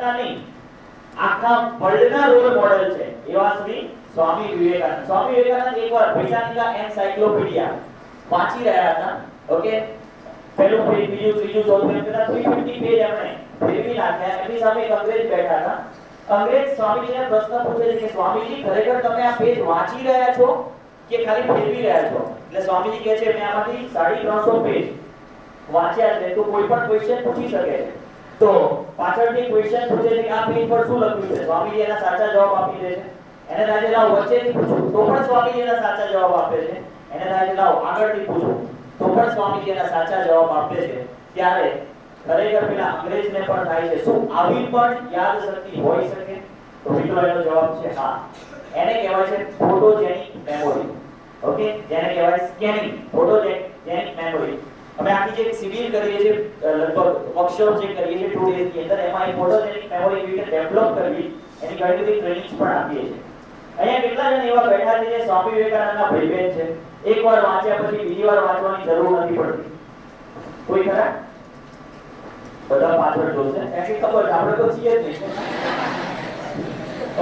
ભારતના નહીં આખા વર્લ્ડના રોલ મોડેલ છે એવા શ્રી સ્વામી વિવેકાનંદ. સ્વામી વિવેકાનંદ એકવાર બ્રિટાનિકા એન્સાઇક્લોપીડિયા વાંચી રહ્યા હતા. ઓકે, પહેલું પેજ, બીજું, ત્રીજું, ચોથું એમ કરતા 350 પેજ એમણે ફેરવી નાખ્યા. એમની સામે એક અંગ્રેજ બેઠા હતા. અંગ્રેજ સ્વામીજીને પ્રશ્ન પૂછે છે કે સ્વામીજી, ખરેખર તમે આ પેજ વાંચી રહ્યા છો કે ખાલી ફેરવી રહ્યા છો? એટલે સ્વામીજી કહે છે મેં આમાંથી 350 પેજ વાંચ્યા છે, તો કોઈ પણ ક્વેશ્ચન પૂછી શકે છે. તો પાછળથી ક્વેશ્ચન પૂછે છે કે આ પેજ પર શું લખ્યું છે? સ્વામીજી એના સાચા જવાબ આપી દે છે. એને થાય છે લાવ વચ્ચેથી પૂછું, તો પણ સ્વામીજી એના સાચા જવાબ આપે છે. એને થાય છે લાવ આગળથી પૂછું, તો પણ સ્વામીજી એના સાચા જવાબ આપે છે. ત્યારે ખરેખર પેલા અંગ્રેજને પણ થાય છે શું આવી પણ યાદ શક્તિ હોઈ શકે? તો મિત્રો એનો જવાબ છે હા. એને કહેવાય છે ફોટોજેનિક મેમરી. ઓકે, જેને કહેવાય સ્કેનિંગ ફોટોજેનિક મેમરી. અમે આખી જે સિવિલ કરીએ છીએ લગભગ વર્કશોપ જે કરીએ છીએ 2 ડેઝ ની અંદર, એમાં એ ફોટોજેનિક મેમરી કેવી રીતે ડેવલપ કરવી એની ઘણી બધી ટ્રેનિંગ્સ પણ આપીએ છીએ. અહીંયા કેટલા જણ એવા બેઠા છે જે સ્વામી વિવેકાનંદના ભાઈબંધ છે? એકવાર વાંચ્યા પછી બીજી વાર વાંચવાની જરૂર નથી પડતી. કોઈ ખરા? બધા પાછળ જોશે કે ખબર આપણે તો છીએ જ નહીં.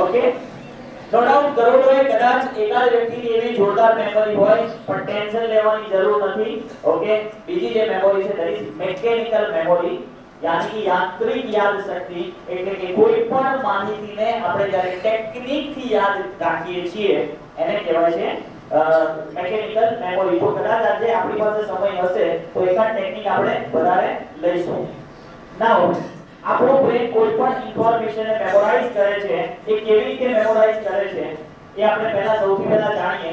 ઓકે, નો ડાઉટ કરોડોએ કદાચ એકાદ વ્યક્તિની એવી જોરદાર મેમરી હોય, પણ ટેન્શન લેવાની જરૂર નથી. ઓકે, બીજી જે મેમરી છે ધેટ ઇઝ મેકેનિકલ મેમરી, યાની કે યાંત્રિક યાદ શક્તિ. એટલે કે કોઈ પણ માહિતીને આપણે જ્યારે ટેકનિકથી યાદ રાખીએ છીએ એને કહેવાય છે મેકેનિકલ મેમરી. તો કદાચ આજે આપણી પાસે સમય હશે તો એકાદ ટેકનિક આપણે વધારે લઈશું. નાઉ આપણો બ્રેન કોઈ પણ ઇન્ફોર્મેશનને મેમોરાઇઝ કરે છે. એ કેવી રીતે મેમોરાઇઝ કરે છે એ આપણે સૌથી પહેલા જાણીએ.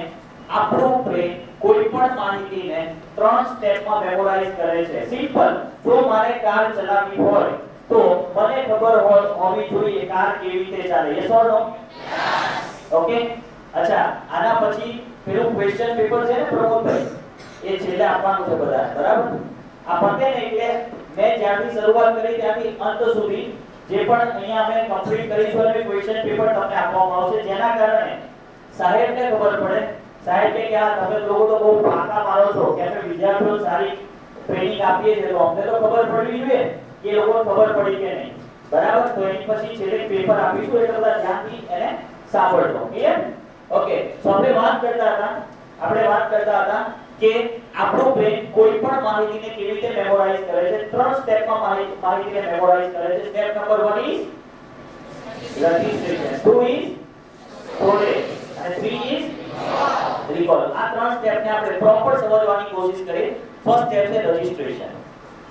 આપણું બ્રેન કોઈ પણ માહિતીને 3 સ્ટેપમાં મેમોરાઇઝ કરે છે. સિમ્પલ, જો મારે કાર ચલાવવી હોય તો મને ખબર હોવી જોઈએ કાર કેવી રીતે ચાલે. Yes or no? ઓકે, અચ્છા, આના પછી પેલું ક્વેશ્ચન પેપર છે ને પ્રમોદભાઈ, એ છેલ્લે આપવાનું છે બધા, બરાબર? આ પતે ને એટલે મેં જ્યાંથી શરૂઆત કરી ત્યાંથી અંત સુધી જે પણ અહીંયા અમે કમ્પ્લીટ કરીશું અને ક્વેશ્ચન પેપર તમને આપવામાં આવશે, જેના કારણે સાહેબને ખબર પડે. સાહેબ કે આ તમે લોકો તો બહુ પાકા મારો છો કે અમે વિદ્યાર્થીઓને સારી ટ્રેનિંગ આપીએ છીએ, તો અમને તો ખબર પડવી જોઈએ કે એ લોકોને ખબર પડી કે નહીં, બરાબર? તો એની પછી છેલ્લે પેપર આપીશું એટલે બધા ધ્યાનથી એને સાંભળજો. ક્લિયર? ઓકે, તો આપણે વાત કરતા હતા કે આપણો બ્રેન કોઈ પણ માહિતીને કેવી રીતે મેમોરાઇઝ કરે છે. 3 સ્ટેપમાં માહિતીને મેમોરાઇઝ કરે છે. Step number 1 is registration, 2 is storage અને 3 ઇઝ recall. આ 3 સ્ટેપને આપણે પ્રોપર સમજવાની કોશિશ કરીએ. ફર્સ્ટ સ્ટેપ છે રજિસ્ટ્રેશન.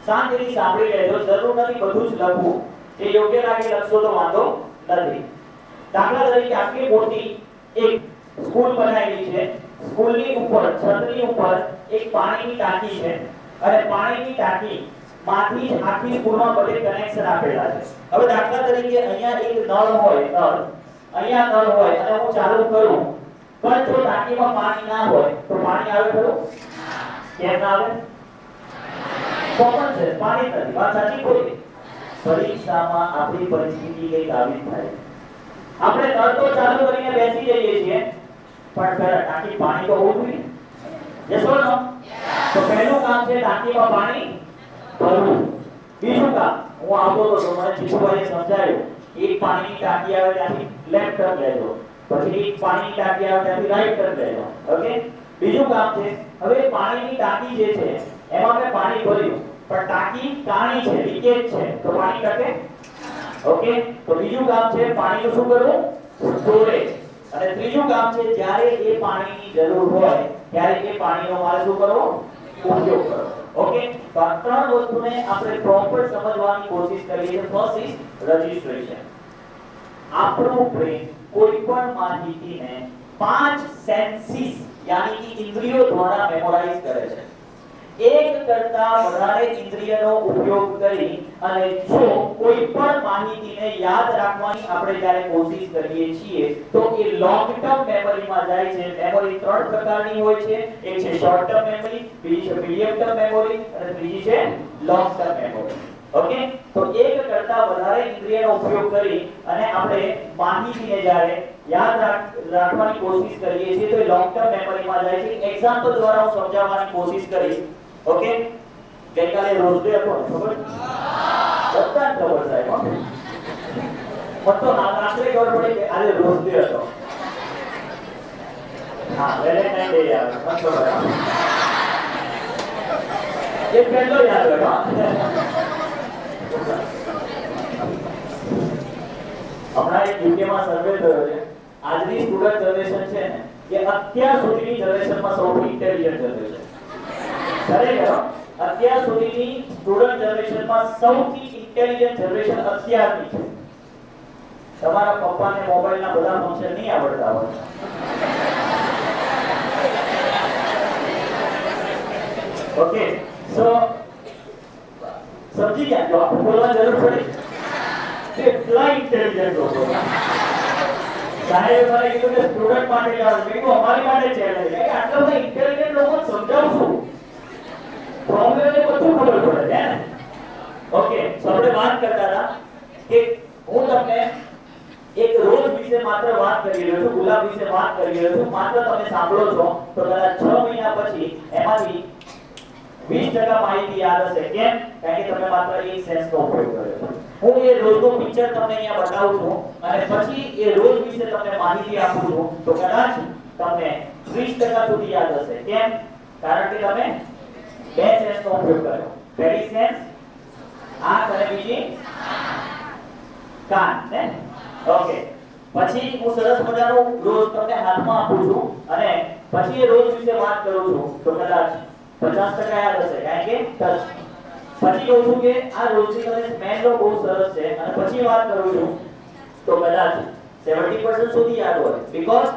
શાંતિથી સાંભળી લેજો, જરૂર નથી બધું જ લખવું. જે યોગ્ય લાગે લખશો તો વાંધો નથી. દાખલા તરીકે આટલી મોટી એક સ્કૂલ બનાવેલી છે. સ્કૂલની ઉપર, છતની ઉપર એક પાણીની ટાંકી છે અને પાણીની ટાંકી માંથી આખી સ્કૂલમાં બધે કનેક્શન આપેલા છે. હવે દાખલા તરીકે અહીંયા એક નળ હોય, અહીંયા નળ હોય અને હું ચાલુ કરું, પણ જો ટાંકીમાં પાણી ના હોય તો પાણી આવે ખરું? કેમ ના આવે? કોમન છે, પાણી નથી. વાત સાચી ખોટી? પરીક્ષામાં આપણી પરિસ્થિતિ કઈક આવી થાય. આપણે નળ તો ચાલુ કરીને બેસી જઈએ છીએ, પણ પહેલા ટાંકી પાણી તો હોવું જોઈએ. યસ ઓર નો? તો પહેલું કામ છે ટાંકીમાં પાણી ભરવું. બીજું કામ, હું આવતો તો મને ચીકુભાઈએ સમજાવ્યું, એક પાણીની ટાંકી આવે ત્યાંથી લેફ્ટ ટર્ન લેજો, પછી એક પાણીની ટાંકી આવે ત્યાંથી રાઈટ ટર્ન લેજો. ઓકે, બીજું કામ છે હવે પાણીની ટાંકી જે છે એમાં મેં પાણી ભર્યું, પણ ટાંકી કાણી છે, લીકેજ છે, તો પાણી ટકે? ઓકે, તો બીજું કામ છે પાણીનું શું કરવું? સ્ટોરેજ. અને ત્રીજું કામ છે જ્યારે એ પાણીની જરૂર હોય ત્યારે એ પાણીનો મારે શું કરવો? ઉપયોગ કરવો. ઓકે, તો આ 3 વસ્તુને આપણે પ્રોપર સમજવાની કોશિશ કરીએ છીએ. First is registration. આપણું બ્રેન કોઈ પણ માહિતીને 5 સેન્સીસ યાની કે ઇન્દ્રિયો દ્વારા મેમોરાઇઝ કરે છે. એક કરતા વધારે ઇન્દ્રિયનો ઉપયોગ કરી અને જો કોઈ પણ માહિતીને યાદ રાખવાની આપણે જ્યારે કોશિશ કરીએ છીએ તો એ લોંગ ટર્મ મેમરીમાં જાય છે. મેમરી 3 પ્રકારની હોય છે. એક છે શોર્ટ ટર્મ મેમરી, બીજી છે મીડિયમ ટર્મ મેમરી અને ત્રીજી છે લોંગ ટર્મ મેમરી. ઓકે, તો એક કરતા વધારે ઇન્દ્રિયનો ઉપયોગ કરી અને આપણે માહિતીને જ્યારે યાદ રાખવાની કોશિશ કરીએ છીએ તો એ લોંગ ટર્મ મેમરીમાં જાય છે. એક્ઝામ્પલ દ્વારા હું સમજાવવાની કોશિશ કરીશ. ઓકે, ગઈકાલે રોઝ ડે હતો, ખબર? બધા ખબર સાહેબ. મતો આખરે ખબર પડી કે આજે રોજ ડે હતો. હા, વેલેન્ટાઇન ડે આવે મતો એ પહેલો યાદ હતો. હમણાં એક યુકેમાં સર્વે થયો છે. આજની સ્ટુડન્ટ જનરેશન છે ને એ અત્યાર સુધીની જનરેશનમાં સૌથી ઇન્ટેલિજન્ટ જનરેશન. ખરેખર અત્યાર સુધીની સ્ટુડન્ટ જનરેશનમાં સૌથી ઇન્ટેલિજન્ટ જનરેશન અત્યારની છે. તમારા પપ્પાને મોબાઈલના બધા ફંક્શન નહીં આવડતા હોય. ઓકે, સો સમજી ગયા? જો આપણે બોલવા જરૂર પડી કેટલા ઇન્ટેલિજન્ટ લોકો. સાહેબ મને કીધું કે સ્ટુડન્ટ માટે લાવો. મેં કીધું અમારી માટે ચેલેન્જ છે કે આટલા બધા ઇન્ટેલિજન્ટ લોકો સમજાવશું પ્રોબ્લેમ ને બધું ખબર પડે છે ને. ઓકે, સો આપણે વાત કરતા હતા કે હું તમને એક રોજ વિશે માત્ર વાત કરી રહ્યો છું, ગુલાબ વિશે વાત કરી રહ્યો છું. માત્ર તમે સાંભળો છો તો કદાચ 6 મહિના પછી એમાંથી 20% માહિતી યાદ હશે. કેમ? કારણ કે તમે માત્ર એક સેન્સનો ઉપયોગ કર્યો છે. હું એ રોજનું પિક્ચર તમને અહીંયા બતાવું છું અને પછી એ રોજ વિશે તમને માહિતી આપું છું તો કદાચ તમને 20% સુધી યાદ હશે. કેમ? કારણ કે તમે બે સેન્સનો ઉપયોગ કર્યો. પહેલી સેન્સ આંખ અને બીજી કાન ને. ઓકે, પછી હું સરસ મજાનું રોજ તમને હાથમાં આપું છું અને પછી એ રોજ વિશે વાત કરું છું તો કદાચ 50% યાદ હશે કારણ કે ટચ. પછી કહું છું કે આ રોજની તમે સ્મેલ લો બહુ સરસ છે અને પછી વાત કરું છું તો કદાચ 70% સુધી યાદ હોય બીકોઝ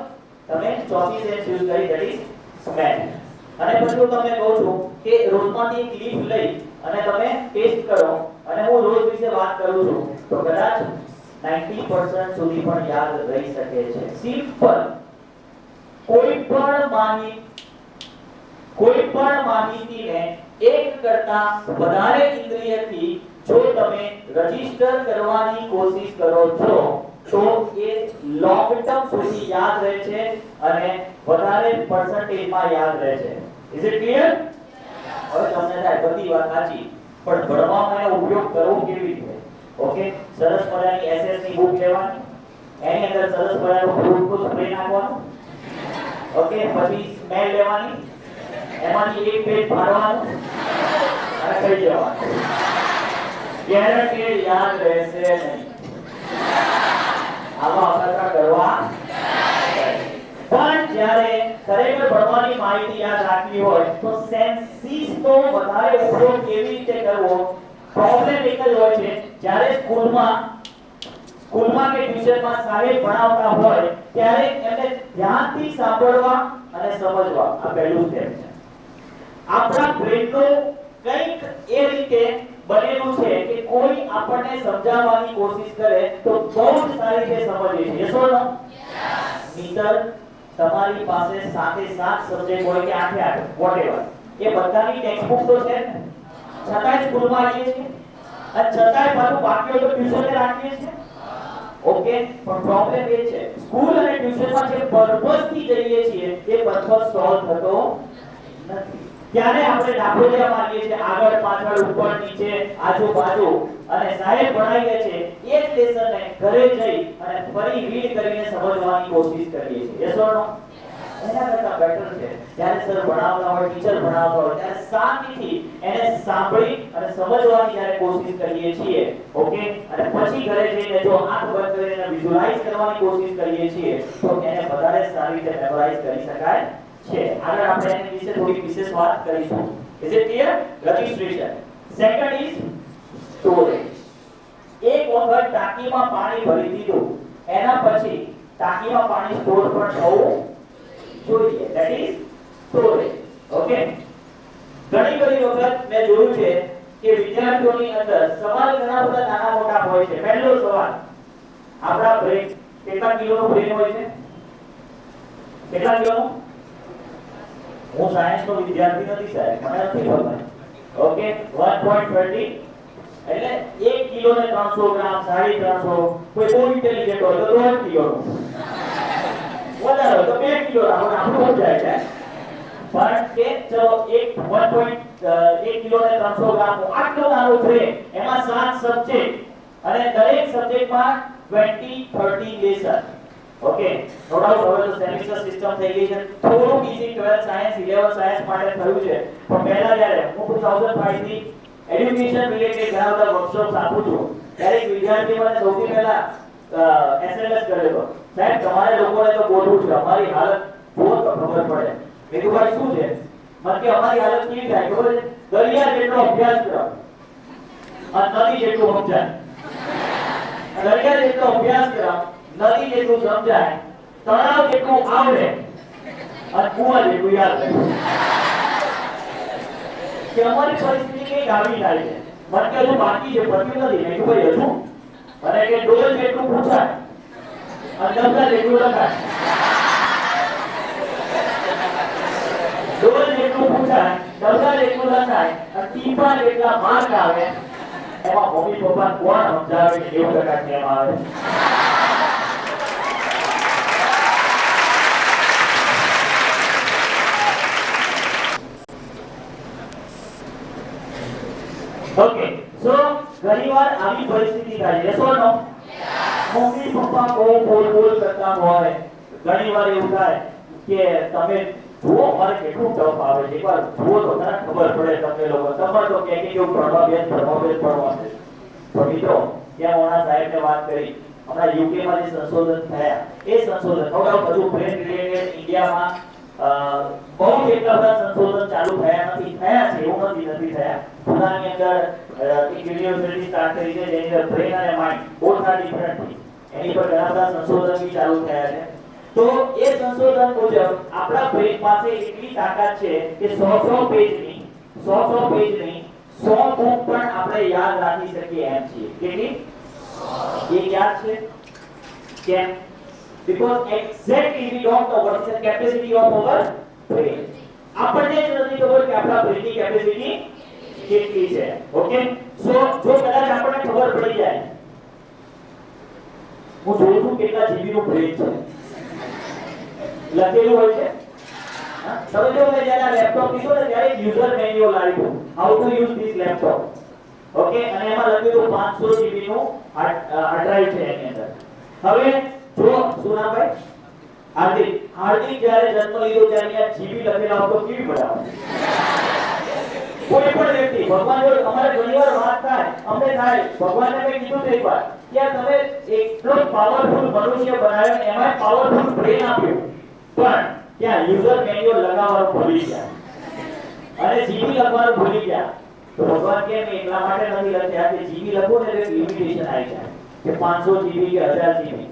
તમે ચોથી સેન્સ યુઝ કરી ધેટ ઇઝ સ્મેલ. અને પછી હું તમને કહું છું કે રોજમાંથી ક્લિપ લઈ અને તમે ટેસ્ટ કરો અને હું રોજ વિશે વાત કરું છું તો કદાચ 90% સુધી પણ યાદ રહી શકે છે. સિમ્પલ. કોઈ પણ માહિતીને એક કરતા વધારે ઇન્દ્રિયથી જો તમે રજીસ્ટર કરવાની કોશિશ કરો છો તો એ લોંગ ટર્મ સુધી યાદ રહે છે અને વધારે પર્સન્ટેજમાં યાદ રહે છે. Is it clear? હવે તમને થાય બધી વાત સાચી પણ ભણવામાં એનો ઉપયોગ કરવો કેવી રીતે? ઓકે, સરસ મજાની એસએસ ની બુક લેવાની, એની અંદર સરસ મજાનું ફ્રૂટનું સ્પ્રે નાખવાનું. ઓકે, પછી સ્મેલ લેવાની, એમાંથી એક પેજ ફાડવાનું અને ખાઈ જવાનું. ગેરંટી યાદ રહેશે નહીં. આમાં અકળા કરવા પણ જ્યારે ખરેખર ભણવાની માહિતી યાદ રાખવી હોય તો સેન્સીસનો વધારે ઉપયોગ કેવી રીતે કરવો? પ્રોબ્લેમ એક જ હોય છે જ્યારે સ્કૂલમાં કે ટ્યુશનમાં સાહેબ ભણાવતા હોય ત્યારે એમને ધ્યાનથી સાંભળવા અને સમજવા આ પહેલું સ્ટેપ છે. આપણા બ્રેનનું કંઈક એ રીતે બનેલું છે કે કોઈ આપણને સમજાવવાની કોશિશ કરે તો બહુ જ સારી રીતે સમજીએ છીએ. યસ ઓર નો? મિત્ર, તમારી પાસે 7 સબ્જેક્ટ હોય કે 8 વોટેવર એ બધાની ટેક્સ્ટબુક તો છે ને, છતાંય સ્કૂલમાં આવીએ છીએ અને છતાંય પાછું બાકી હોય તો ટ્યુશને રાખીએ છીએ. ઓકે, પણ પ્રોબ્લેમ એ છે સ્કૂલ અને ટ્યુશનમાં જે પર્પસથી જઈએ છીએ એ પર્પસ સોલ્વ થતો નથી. ત્યારે આપણે દાખલા મારીએ છીએ આગળ પાછળ ઉપર નીચે આજુબાજુ અને સાહેબ ભણાવીએ છે એ જ લેસનને ઘરે જઈ અને ફરી રીડ કરીને સમજવાની કોશિશ કરીએ છીએ. યસ ઓર નો? એના કરતા બેટર છે જ્યારે સર ભણાવતા હોય, ટીચર ભણાવતા હોય ત્યારે શાંતિથી એને સાંભળી અને સમજવાની જ્યારે કોશિશ કરીએ છીએ. ઓકે, અને પછી ઘરે જઈને જો આંખ બંધ કરીને વિઝ્યુઅલાઇઝ કરવાની કોશિશ કરીએ છીએ તો એને વધારે સારી રીતે મેમરાઇઝ કરી શકાય છે. આગળ આપણે એની વિશે થોડી વિશેષ વાત કરીશું. Is it clear? Registration. Second is storage. એક વખત ટાંકીમાં પાણી ભરી દીધું એના પછી ટાંકીમાં પાણી સ્ટોર પણ થવું જોઈએ. That is storage. ઓકે, ઘણી બધી વખત મેં જોયું છે કે વિદ્યાર્થીઓની અંદર સવાલ ઘણા બધા નાના મોટા હોય છે. પહેલો સવાલ, આપણા બ્રેન કેટલા કિલોનો બ્રેન હોય છે? કેટલા કિલોનો? હું સાયન્સનો વિદ્યાર્થી નથી સાહેબ, મને નથી ખબર. ઓકે, 1.30 એટલે 1 કિલો ને 300 ગ્રામ, 350. કોઈ બહુ ઇન્ટેલિજન્ટ હોય તો 1 કિલો, વધારે તો 2 કિલો આપણું હો જાય છે. પણ કે ચલો 1 કિલો ને 300 ગ્રામ આટલો નાનો બ્રેન, એમાં 7 સબ્જેક્ટ અને દરેક સબ્જેક્ટમાં 20-30 લેસન. ઓકે, નો ડાઉટ હવે તો સેમિસ્ટર સિસ્ટમ થઈ ગઈ છે. થોડું ઈઝી 12 સાયન્સ 11 સાયન્સ માટે થયું છે. પણ પહેલા જ્યારે હું 2005 થી એડ્યુકેશન રિલેટેડ ઘણા બધા વર્કશોપ્સ આપું છું ત્યારે વિદ્યાર્થીઓ મને સૌથી પહેલા એસએમએસ કરેલો, સાહેબ તમારે લોકોને તો બોલવું છે, અમારી હાલત જુઓ તો ખબર પડે. મેં કીધું ભાઈ શું છે? મને કે અમારી હાલત કેવી થાય ખબર છે? દરિયા જેટલો અભ્યાસ કરો અને નદી જેટલું સમજાય. દરિયા જેટલો અભ્યાસ કરો, નદી જેટલું સમજાય, તળાવ જેટલું આવડે અને કુવા જેટલું યાદ રહે. કે અમારી પરિસ્થિતિ કઈ આવી થાય છે. મને કે હજુ બાકી છે, પત્યું નથી. મેં કીધું ભાઈ હજુ? અને કે ડોલ જેટલું પૂછાય અને ડબલા જેટલું લખાય. ડોલ જેટલું પૂછાય, ડબલા જેટલું લખાય અને ટીપા જેટલા માર્ક આવે. એમાં મમ્મી પપ્પા કોણ સમજાવે કે 90% કેમ આવે? ઓકે, સો ઘણીવાર આવી પરિસ્થિતિ થાય છે. સો નો મમ્મી પપ્પા બહુ બોલ કરતા હોય. ઘણીવાર એવું થાય કે તમે જુઓ મારે કેટલું ટફ આવે છે, એકવાર જુઓ તો તને ખબર પડે. તમને લોકો તમારે તો કે કેવું ભણવા બેસ ભણવા છે. તો મિત્રો ત્યાં મોના સાહેબને વાત કરી, હમણાં યુકે માં જે સંશોધન થયા એ સંશોધન બધું બ્રેન રિલેટેડ ઇન્ડિયામાં બહુ એટલા બધા સંશોધન ચાલુ થયા નથી. થયા છે એવું નથી થયા. પુનાની અંદર એક યુનિવર્સિટી સ્ટાર્ટ કરી છે જેની અંદર બ્રેન અને માઇન્ડ બોથ આર ડિફરન્ટ. એની પર ઘણા બધા સંશોધન બી ચાલુ થયા છે. તો એ સંશોધન મુજબ આપણા બ્રેન પાસે એટલી તાકાત છે કે 100 પેજની 100 બુક પણ આપણે યાદ રાખી શકીએ એમ છીએ. કેટલી? એ યાદ છે કેમ? because exactly we don't know what is the capacity of our brain. આપણને જ નથી ખબર કે આપણા બ્રેનની કેપેસિટી કેટલી છે. ઓકે, સો જો કદાચ આપણને ખબર પડી જાય, હું જોઉં છું કેટલા જીબી નું બ્રેન છે લખેલું હોય છે. તમે જો મેં જ્યારે લેપટોપ લીધો ને ત્યારે યુઝર મેન્યુઅલ આવ્યું, how to use this laptop. Okay, અને એમાં લખ્યું 500 જીબી નું હાર્ડ ડ્રાઈવ છે એની અંદર. હવે જો શું નામ ભાઈ? હાર્દિક જ્યારે જન્મ લીધો ત્યારે આ જીબી લખેલા હતો કેવી બનાવે? કોઈ પણ વ્યક્તિ ભગવાન જોડે અમારે ઘણીવાર વાત થાય, અમને થાય ભગવાનને મેં કીધું છે એકવાર કે તમે એટલો પાવરફુલ મનુષ્ય બનાવ્યો, એમાં પાવરફુલ બ્રેન આપ્યું, પણ ત્યાં યુઝર મેન્યુઅલ લગાવવાનું ભૂલી ગયા અને જીબી લખવાનું ભૂલી ગયા. તો ભગવાન કે મેં એટલા માટે નથી લખ્યા કે જીબી લખો ને એટલે લિમિટેશન આવી જાય કે 500 જીબી કે 1000 જીબી.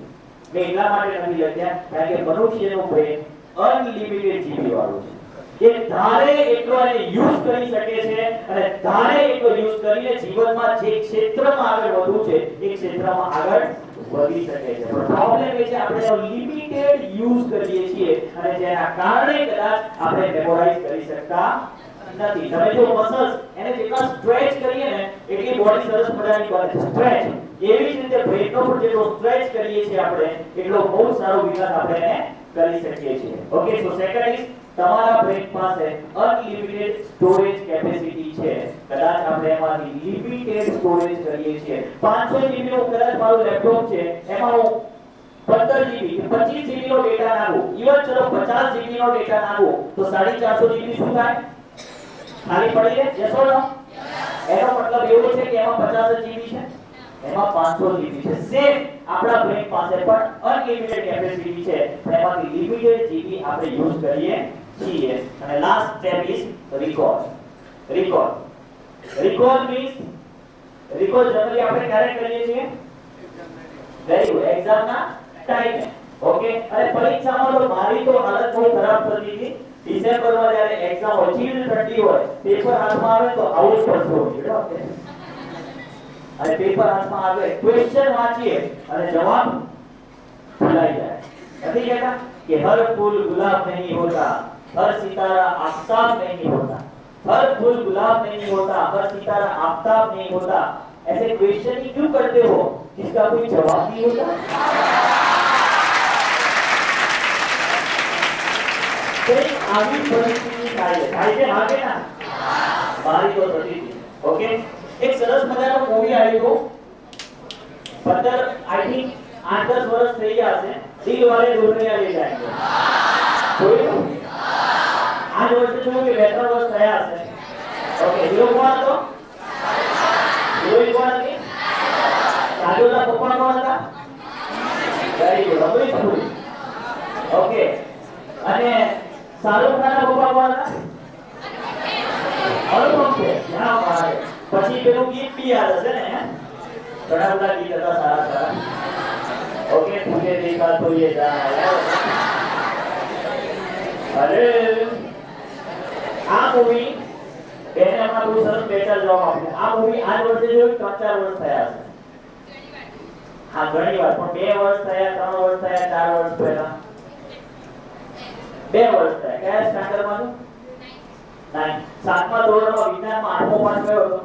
મેં એટલા માટે નથી લખ્યા કારણ કે મનુષ્યનું બ્રેન અનલિમિટેડ જીબી વાળું છે. એ ધારે એટલો એને યુઝ કરી શકે છે અને ધારે એટલો યુઝ કરીને જીવનમાં જે ક્ષેત્રમાં આગળ વધવું છે એ ક્ષેત્રમાં આગળ વધી શકે છે. પણ પ્રોબ્લેમ એ છે આપણે લિમિટેડ યુઝ કરીએ છીએ અને જેના કારણે કદાચ આપણે મેમોરાઇઝ કરી શકતા નથી. તમે જો મસલ્સ એને જેટલા સ્ટ્રેચ કરીએ ને એટલી બોડી સરસ મજાની બને છે. સ્ટ્રેચ એવી જ રીતે બ્રેનનો પણ જેટલો સ્ટ્રેચ કરીએ છીએ આપણે એટલો બહુ સારો વિકાસ આપણે એને કરી શકીએ છીએ. ઓકે, સો સેકન્ડ ઇઝ તમારા બ્રેન પાસે અનલિમિટેડ સ્ટોરેજ કેપેસિટી છે. કદાચ આપણે એમાંથી લિમિટેડ સ્ટોરેજ કરીએ છીએ. 500 જીબી નો કદાચ મારું લેપટોપ છે, એમાં હું 15 જીબી 25 જીબી નો ડેટા નાખું, ઇવન ચલો 50 જીબી નો ડેટા નાખું તો 450 જીબી શું થાય? ખાલી પડી રહે. યસ ઓર નો? એનો મતલબ એવો છે કે એમાં 50 જીબી છે, એમાં 500 જીબી છે. સેમ આપણા બ્રેન પાસે પણ અનલિમિટેડ કેપેસિટી છે, એમાંથી લિમિટેડ જીબી આપણે યુઝ કરીએ છીએ. અને last step is recall. Recall means recall generally આપણે ક્યારે કરીએ છીએ? વેરી ગુડ, એક્ઝામ ના ટાઈમે. ઓકે, અને પરીક્ષામાં તો મારી તો હાલત બહુ ખરાબ થતી હતી. ડિસેમ્બરમાં જ્યારે એક્ઝામ હોય, ચીલ ઠંડી હોય, પેપર હાથમાં આવે તો આવું જ પડતું. અને પેપર હાથમાં આવે, ક્વેશ્ચન વાંચીએ અને જવાબ ભૂલાઈ જાય. નથી કહેતા કે હર ફૂલ ગુલાબ નહીં હોતા, हर सितारा आफताब नहीं होता, हर फूल गुलाब नहीं होता, हर सितारा आफताब नहीं होता. ऐसे क्वेश्चन ही क्यों करते हो जिसका कोई जवाब नहीं होता? आगे परिस्थिति થાય છે ના મારી તો થતી હતી. ઓકે, એક સરસ મજાનો મૂવી આવ્યો હતો 15 आई थिंक 8-10 વર્ષ થઈ ગયા છે દિલ વાલે દુનિયા ले जाएंगे જોયું આ વર્ષે જો કે 2-3 વર્ષ થયા હશે ઓકે હીરો કોણ હતો હીરોઈન કોણ હતી કાજોલના પપ્પા કોણ હતા very good Amrish Puri okay અને શાહરુખ ખાનના પપ્પા કોણ હતા અનુપમ ખેર ના પાડે પછી પેલું ગીત બી યાદ હશે ને ઘણા બધા ગીત હતા સારા સારા ओके तुझे देखा तो ये जाना अरे आ मूवी बेने अपना बहुत सरस बेटर जवाब आप्યો आ मूवी आज વર્ષે જો 3-4 વર્ષ થયા છે હા ઘણી વાર પણ 2 વર્ષ થયા 3 વર્ષ થયા 4 વર્ષ પહેલા 2 વર્ષ થયા કયા સ્ટાન્ડર્ડમાં હતું 9 સાતમા ધોરણમાં વિજ્ઞાનમાં 8મો પાસ કયો હતો